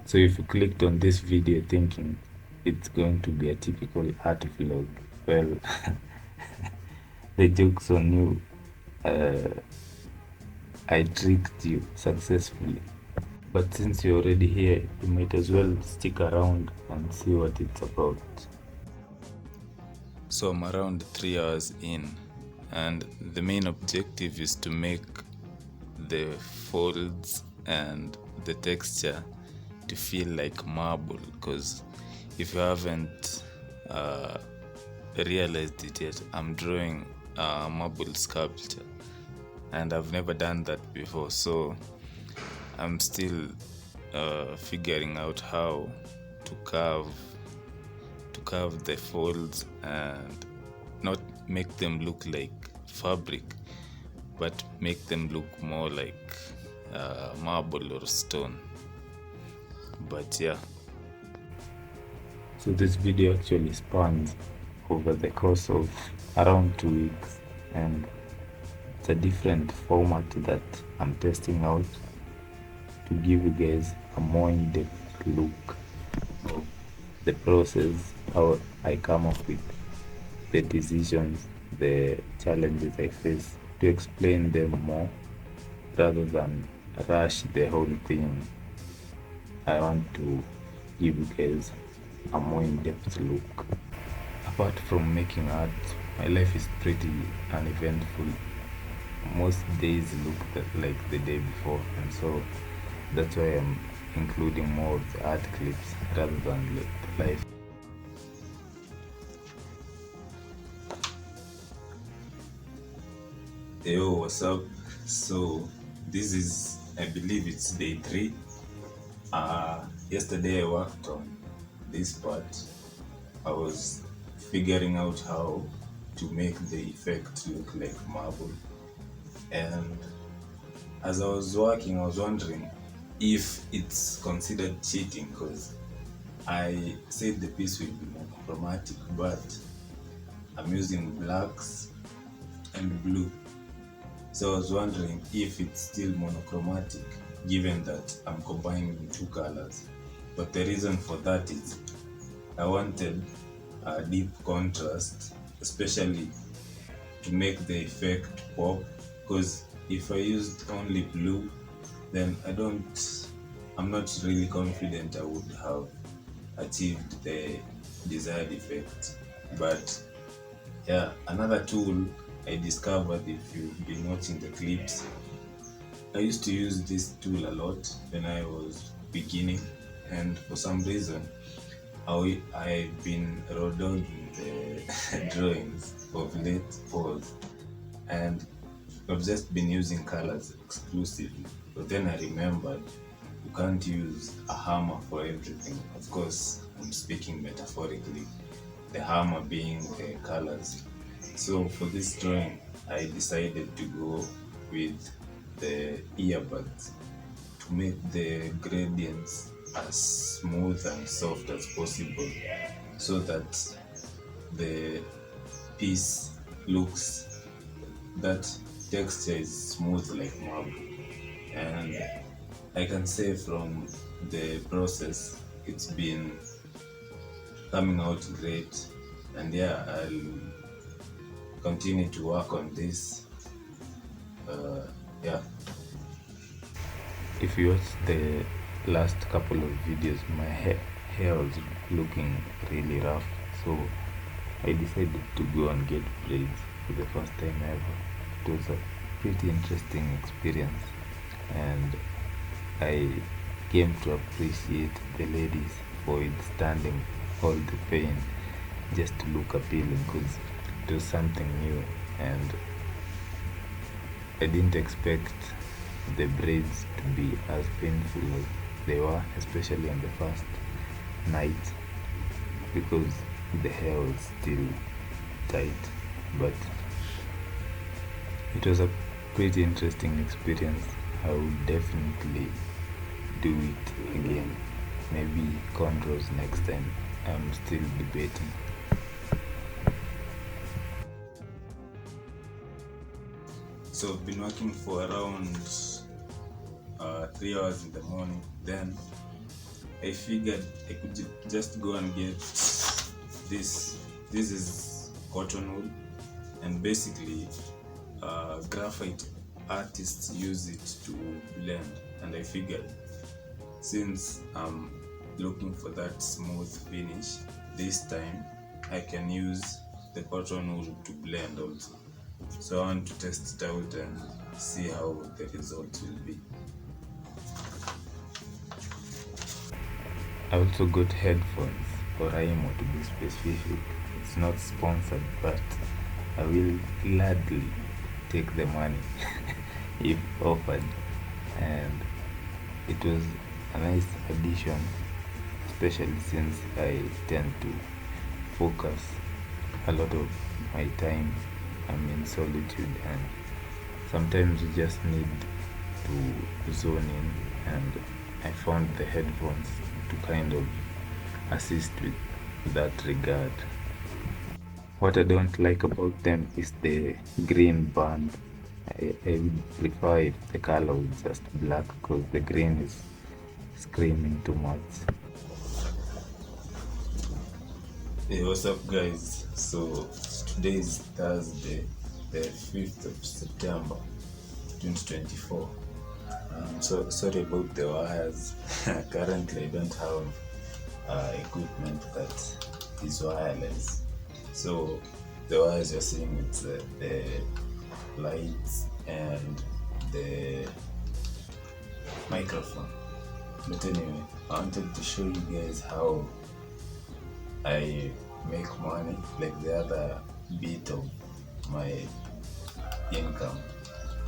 So if you clicked on this video thinking it's going to be a typical art vlog, well, the joke's on you. I tricked you successfully. But since you're already here, you might as well stick around and see what it's about. So I'm around 3 hours in, and the main objective is to make the folds and the texture to feel like marble, because if you haven't realized it yet, I'm drawing a marble sculpture and I've never done that before, so I'm still figuring out how to carve the folds and not make them look like fabric, but make them look more like marble or stone. But yeah. So this video actually spans over the course of around 2 weeks, and it's a different format that I'm testing out to give you guys a more in-depth look of the process, how I come up with the decisions, the challenges I face, to explain them more rather than rush the whole thing. I want to give you guys a more in-depth look. Apart from making art, my life is pretty uneventful. Most days look like the day before, and so that's why I'm including more of the art clips rather than like life. Yo, what's up? So this is, I believe it's day 3. Yesterday I worked on this part. I was figuring out how to make the effect look like marble, and as I was working I was wondering if it's considered cheating, because I said the piece will be monochromatic, but I'm using blacks and blue. So I was wondering if it's still monochromatic, given that I'm combining 2 colors. But the reason for that is I wanted a deep contrast, especially to make the effect pop, because if I used only blue, then I'm not really confident I would have achieved the desired effect. But yeah, another tool I discovered, if you've been watching the clips, I used to use this tool a lot when I was beginning, and for some reason I've been redoing the drawings of late pause, and I've just been using colors exclusively. But then I remembered you can't use a hammer for everything. Of course, I'm speaking metaphorically, the hammer being the colors. So for this drawing, I decided to go with the earbuds to make the gradients as smooth and soft as possible, so that the piece looks, that texture is smooth like marble. And I can say from the process it's been coming out great, and yeah, I'll continue to work on this. Yeah. If you watch the last couple of videos, my hair was looking really rough, so I decided to go and get braids for the first time ever. It was a pretty interesting experience, and I came to appreciate the ladies for withstanding all the pain just to look appealing, because it was something new, and I didn't expect the braids to be as painful as they were, especially on the first night, because the hair was still tight. But it was a pretty interesting experience. I would definitely do it again. Maybe cornrows next time. I'm still debating. So I've been working for around 3 hours in the morning. Then I figured I could just go and get this. This is cotton wool, and basically, graphite artists use it to blend. And I figured, since I'm looking for that smooth finish, this time I can use the cotton wool to blend also. So I want to test it out and see how the result will be. I also got headphones for Raimo to be specific. It's not sponsored, but I will gladly take the money if offered. And it was a nice addition, especially since I tend to focus a lot of my time. I'm in solitude, and sometimes you just need to zone in, and I found the headphones to kind of assist with that regard. What I don't like about them is the green band. I would prefer if the color was just black, because the green is screaming too much. Hey, what's up, guys? So today is Thursday, the 5th of September 2024. So sorry about the wires. Currently, I don't have equipment that is wireless. So the wires you're seeing with the lights and the microphone. But anyway, I wanted to show you guys how I make money, like the other bit of my income.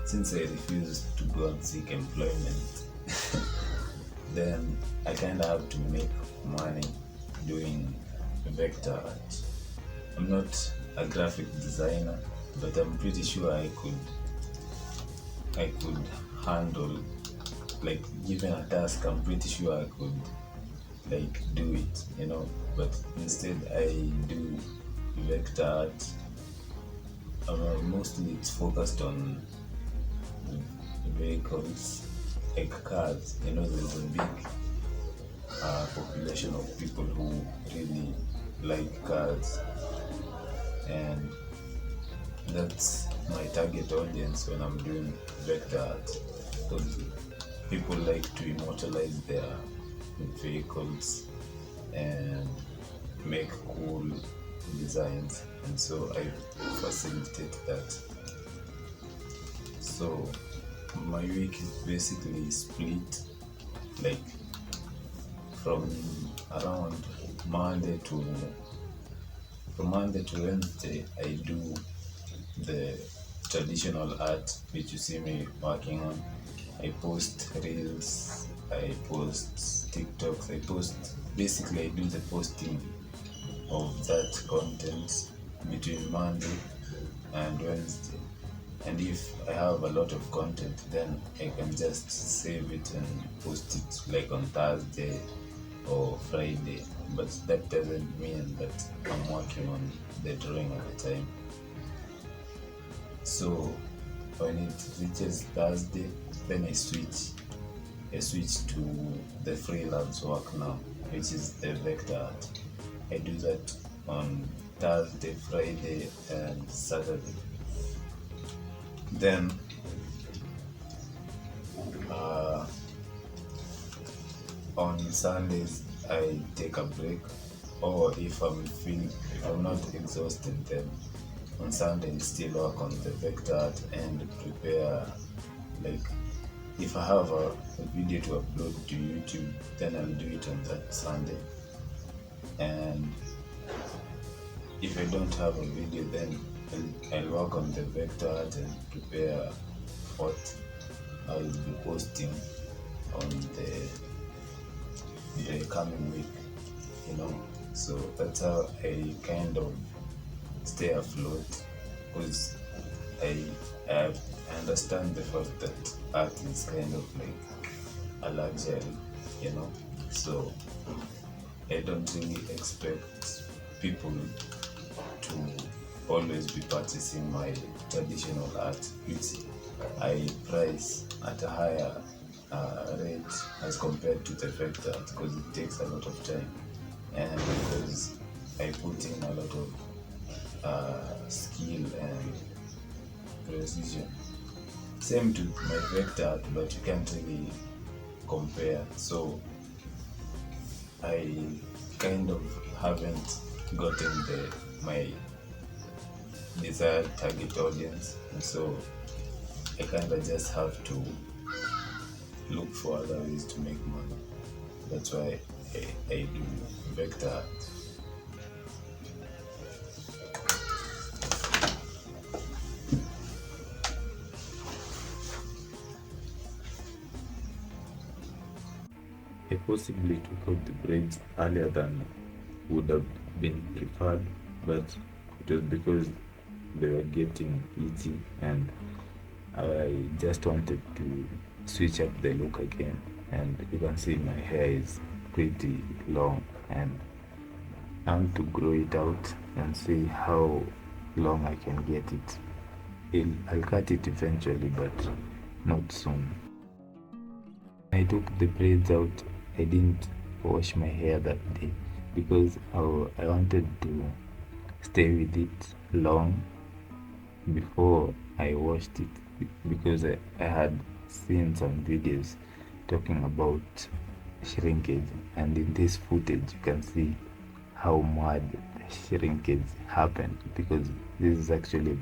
Since I refused to go and seek employment, then I kind of have to make money doing vector art. I'm not a graphic designer, but I'm pretty sure I could handle, like, given a task, I'm pretty sure I could like do it, but instead I do vector art. Mostly it's focused on vehicles, like cars. There's a big population of people who really like cars, and that's my target audience when I'm doing vector art, because people like to immortalize their vehicles and make cool designs, and so I facilitate that. So my week is basically split, like from around Monday to Wednesday I do the traditional art which you see me working on. I post reels, I post TikToks, basically I do the posting of that content between Monday and Wednesday. And if I have a lot of content, then I can just save it and post it like on Thursday or Friday. But that doesn't mean that I'm working on the drawing at the time. So when it reaches Thursday, then I switch to the freelance work now, which is the vector art. I do that on Thursday, Friday, and Saturday. Then on Sundays I take a break, or if I'm not exhausted, then on Sunday I still work on the vector art and prepare, like, if I have a video to upload to YouTube, then I'll do it on that Sunday. And if I don't have a video, then I'll work on the vector art and prepare what I will be posting on the coming week, So that's how I kind of stay afloat, because I understand the fact that art is kind of like a luxury, so I don't really expect people to always be purchasing my traditional art, which I price at a higher rate as compared to the vector, because it takes a lot of time and because I put in a lot of skill and precision. Same to my vector, but you can't really compare. So I kind of haven't gotten my desired target audience, and so I kind of just have to look for other ways to make money. That's why I do vector ads. I possibly took out the braids earlier than would have been preferred, but it was because they were getting itchy and I just wanted to switch up the look again. And you can see my hair is pretty long and I want to grow it out and see how long I can get it. I'll cut it eventually, but not soon. I took the braids out. I didn't wash my hair that day because I wanted to stay with it long before I washed it, because I had seen some videos talking about shrinkage, and in this footage you can see how mad shrinkage happened, because this is actually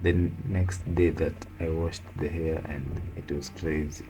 the next day that I washed the hair and it was crazy.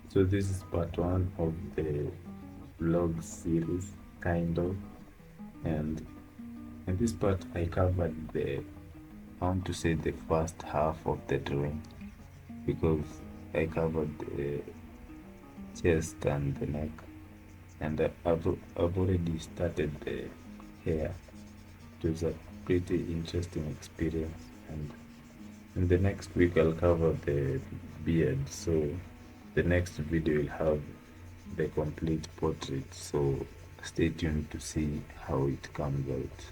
So this is part one of the vlog series, kind of, and in this part I covered I want to say the first half of the drawing, because I covered the chest and the neck, and I've already started the hair. It was a pretty interesting experience, and in the next week I'll cover the beard, so the next video will have the complete portrait, so stay tuned to see how it comes out.